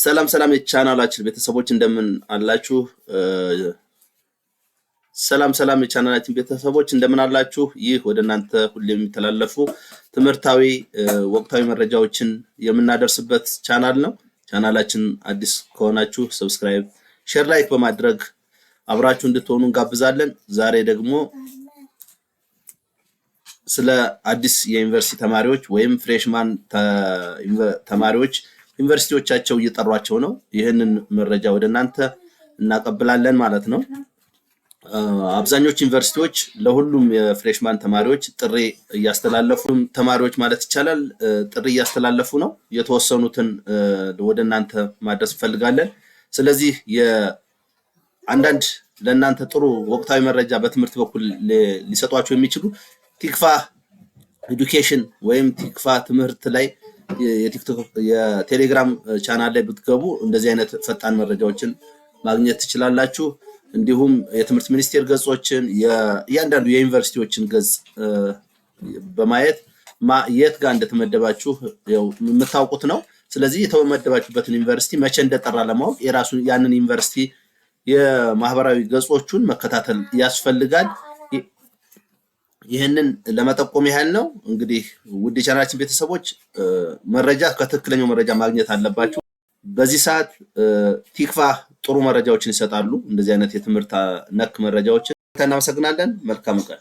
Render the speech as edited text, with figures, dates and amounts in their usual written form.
ሰላም የቻናላችን ቤተሰቦች እንደምን አላችሁ? ሰላም የቻናላችን ቤተሰቦች እንደምን አላችሁ? ይህ ወደ እናንተ ሁሌ የሚተላለፉ ትምህርታዊ ወቅታዊ መረጃዎችን የምናደርስበት ቻናል ነው። ቻናላችን አዲስ ከሆናችሁ ሰብስክራይብ፣ ሼር፣ ላይክ በማድረግ አብራችሁ እንድትሆኑ እንጋብዛለን። ዛሬ ደግሞ ስለ አዲስ የዩኒቨርሲቲ ተማሪዎች ወይም ፍሬሽማን ተማሪዎች ዩኒቨርሲቲዎቻቸው እየጠሯቸው ነው። ይህንን መረጃ ወደ እናንተ እናቀብላለን ማለት ነው። አብዛኞቹ ዩኒቨርሲቲዎች ለሁሉም የፍሬሽማን ተማሪዎች ጥሪ እያስተላለፉ ተማሪዎች ማለት ይቻላል ጥሪ እያስተላለፉ ነው። የተወሰኑትን ወደ እናንተ ማድረስ እንፈልጋለን። ስለዚህ የአንዳንድ ለእናንተ ጥሩ ወቅታዊ መረጃ በትምህርት በኩል ሊሰጧቸው የሚችሉ ቲክፋ ኤዱኬሽን ወይም ቲክፋ ትምህርት ላይ የቴሌግራም ቻናል ላይ ብትገቡ እንደዚህ አይነት ፈጣን መረጃዎችን ማግኘት ትችላላችሁ። እንዲሁም የትምህርት ሚኒስቴር ገጾችን እያንዳንዱ የዩኒቨርሲቲዎችን ገጽ በማየት የት ጋር እንደተመደባችሁ የምታውቁት ነው። ስለዚህ የተመደባችሁበትን ዩኒቨርሲቲ መቼ እንደጠራ ለማወቅ የራሱን ያንን ዩኒቨርሲቲ የማህበራዊ ገጾቹን መከታተል ያስፈልጋል። ይህንን ለመጠቆም ያህል ነው። እንግዲህ ውድ የቻናላችን ቤተሰቦች መረጃ ከትክክለኛው መረጃ ማግኘት አለባችሁ። በዚህ ሰዓት ቲክፋ ጥሩ መረጃዎችን ይሰጣሉ። እንደዚህ አይነት የትምህርት ነክ መረጃዎችን እናመሰግናለን። መልካም ቀን።